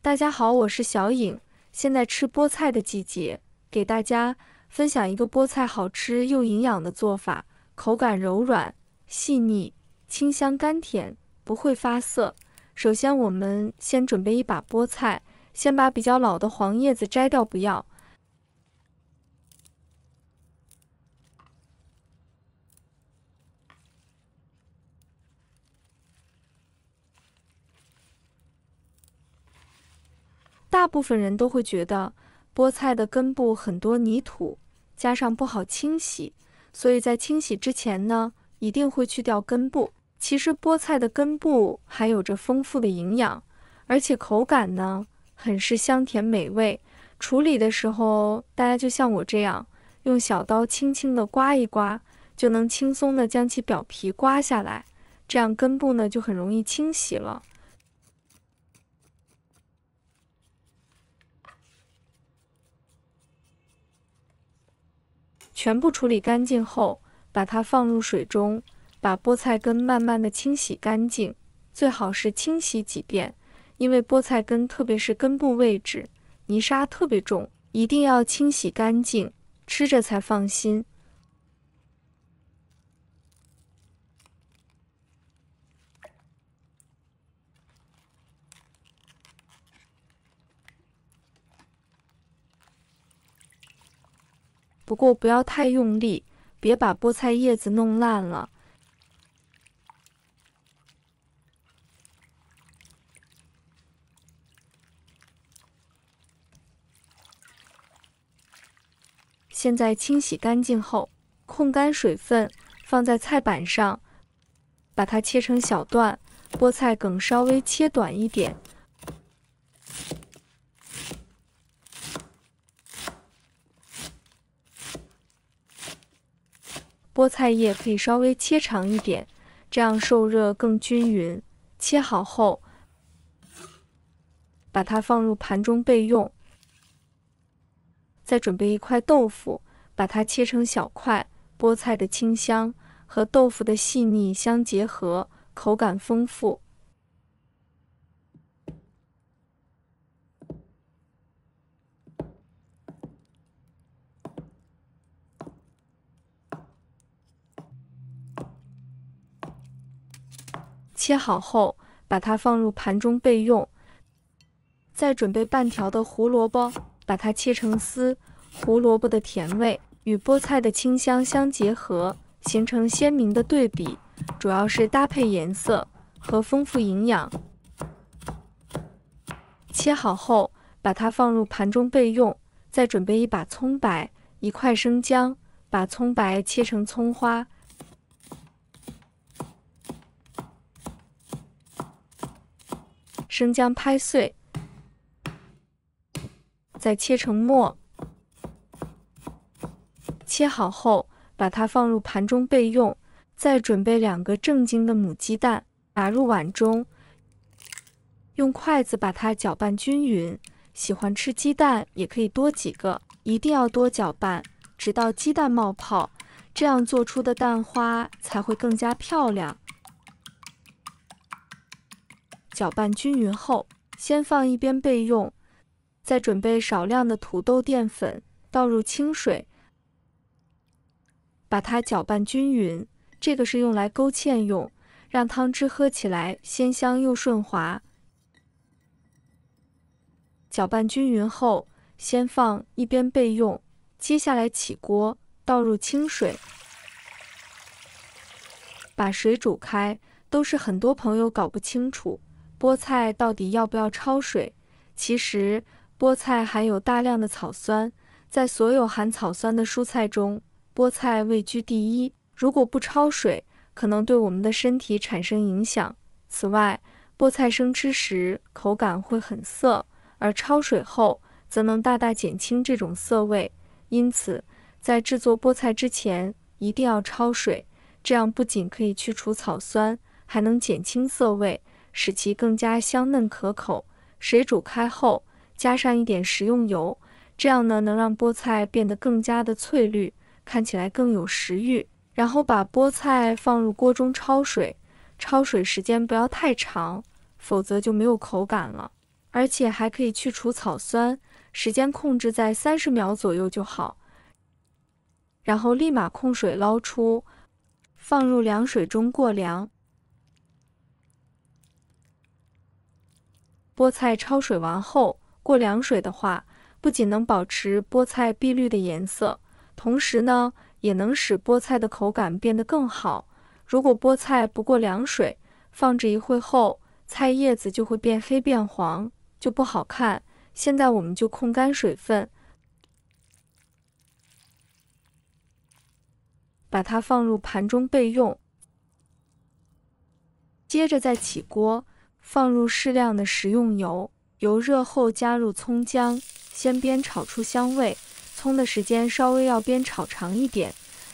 大家好，我是小颖，现在吃菠菜的季节，给大家分享一个菠菜好吃又营养的做法，口感柔软、细腻、清香甘甜，不会发涩。首先，我们先准备一把菠菜，先把比较老的黄叶子摘掉，不要。大部分人都会觉得菠菜的根部很多泥土，加上不好清洗，所以在清洗之前呢，一定会去掉根部。其实菠菜的根部还有着丰富的营养，而且口感呢很是香甜美味。处理的时候，大家就像我这样，用小刀轻轻地刮一刮，就能轻松地将其表皮刮下来，这样根部呢就很容易清洗了。全部处理干净后，把它放入水中，把菠菜根慢慢的清洗干净，最好是清洗几遍，因为菠菜根特别是根部位置泥沙特别重，一定要清洗干净，吃着才放心。不过不要太用力，别把菠菜叶子弄烂了。现在清洗干净后，控干水分，放在菜板上，把它切成小段，菠菜梗稍微切短一点。菠菜叶可以稍微切长一点，这样受热更均匀。切好后，把它放入盘中备用。再准备一块豆腐，把它切成小块。菠菜的清香和豆腐的细腻相结合，口感丰富。切好后，把它放入盘中备用。再准备半条的胡萝卜，把它切成丝。胡萝卜的甜味与菠菜的清香相结合，形成鲜明的对比，主要是搭配颜色和丰富营养。切好后，把它放入盘中备用。再准备一把葱白，一块生姜，把葱白切成葱花。生姜拍碎，再切成末。切好后，把它放入盘中备用。再准备2个正经的母鸡蛋，打入碗中，用筷子把它搅拌均匀。喜欢吃鸡蛋也可以多几个，一定要多搅拌，直到鸡蛋冒泡，这样做出的蛋花才会更加漂亮。搅拌均匀后，先放一边备用。再准备少量的土豆淀粉，倒入清水，把它搅拌均匀。这个是用来勾芡用，让汤汁喝起来鲜香又顺滑。搅拌均匀后，先放一边备用。接下来起锅，倒入清水，把水煮开。都是很多朋友搞不清楚，菠菜到底要不要焯水？其实，菠菜含有大量的草酸，在所有含草酸的蔬菜中，菠菜位居第一。如果不焯水，可能对我们的身体产生影响。此外，菠菜生吃时口感会很涩，而焯水后则能大大减轻这种涩味。因此，在制作菠菜之前，一定要焯水，这样不仅可以去除草酸，还能减轻涩味，使其更加香嫩可口。水煮开后，加上一点食用油，这样呢能让菠菜变得更加的翠绿，看起来更有食欲。然后把菠菜放入锅中焯水，焯水时间不要太长，否则就没有口感了。而且还可以去除草酸，时间控制在30秒左右就好。然后立马控水捞出，放入凉水中过凉。菠菜焯水完后，过凉水的话，不仅能保持菠菜碧绿的颜色，同时呢，也能使菠菜的口感变得更好。如果菠菜不过凉水，放置一会后，菜叶子就会变黑变黄，就不好看。现在我们就控干水分，把它放入盘中备用。接着再起锅，放入适量的食用油，油热后加入葱姜，先煸炒出香味，葱的时间稍微要煸炒长一点，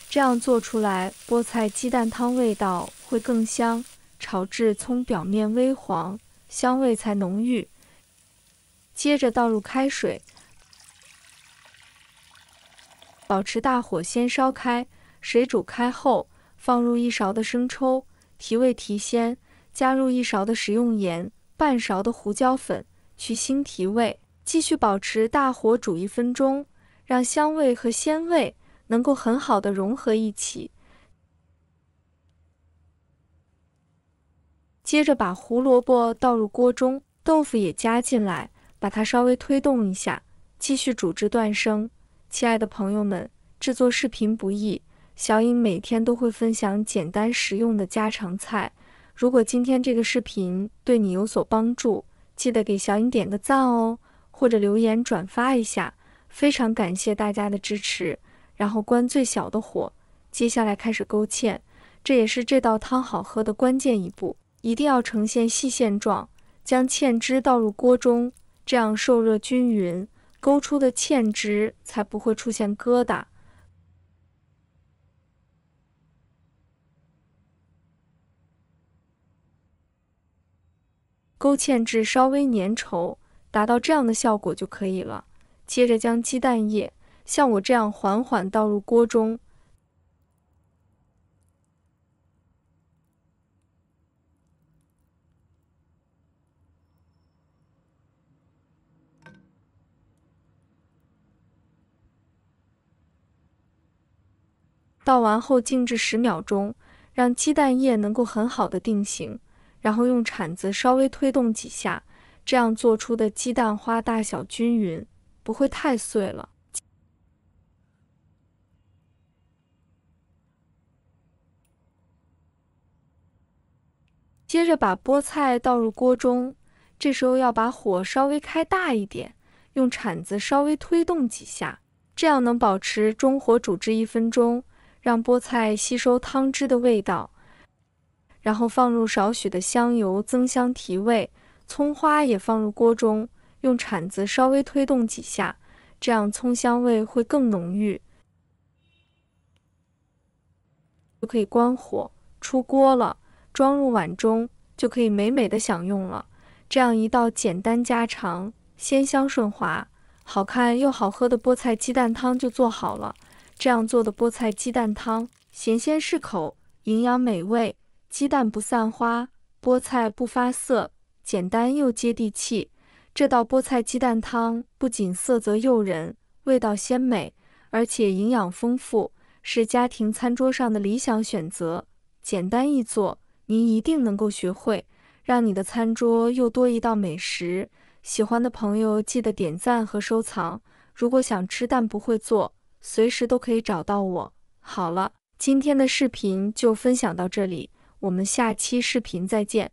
这样做出来菠菜鸡蛋汤味道会更香，炒至葱表面微黄，香味才浓郁。接着倒入开水，保持大火先烧开，水煮开后，放入1勺的生抽，提味提鲜，加入1勺的食用盐，半勺的胡椒粉，去腥提味。继续保持大火煮1分钟，让香味和鲜味能够很好的融合一起。接着把胡萝卜倒入锅中，豆腐也加进来，把它稍微推动一下，继续煮至断生。亲爱的朋友们，制作视频不易，小颖每天都会分享简单实用的家常菜。如果今天这个视频对你有所帮助，记得给小颖点个赞哦，或者留言转发一下，非常感谢大家的支持。然后关最小的火，接下来开始勾芡，这也是这道汤好喝的关键一步，一定要呈现细线状，将芡汁倒入锅中，这样受热均匀，勾出的芡汁才不会出现疙瘩。勾芡至稍微粘稠，达到这样的效果就可以了。接着将鸡蛋液像我这样缓缓倒入锅中，倒完后静置10秒钟，让鸡蛋液能够很好的定型，然后用铲子稍微推动几下，这样做出的鸡蛋花大小均匀，不会太碎了。接着把菠菜倒入锅中，这时候要把火稍微开大一点，用铲子稍微推动几下，这样能保持中火煮至1分钟，让菠菜吸收汤汁的味道。然后放入少许的香油增香提味，葱花也放入锅中，用铲子稍微推动几下，这样葱香味会更浓郁。就可以关火，出锅了，装入碗中，就可以美美的享用了。这样一道简单家常、鲜香顺滑、好看又好喝的菠菜鸡蛋汤就做好了。这样做的菠菜鸡蛋汤，咸鲜适口，营养美味，鸡蛋不散花，菠菜不发涩，简单又接地气。这道菠菜鸡蛋汤不仅色泽诱人，味道鲜美，而且营养丰富，是家庭餐桌上的理想选择。简单易做，您一定能够学会，让你的餐桌又多一道美食。喜欢的朋友记得点赞和收藏。如果想吃但不会做，随时都可以找到我。好了，今天的视频就分享到这里，我们下期视频再见。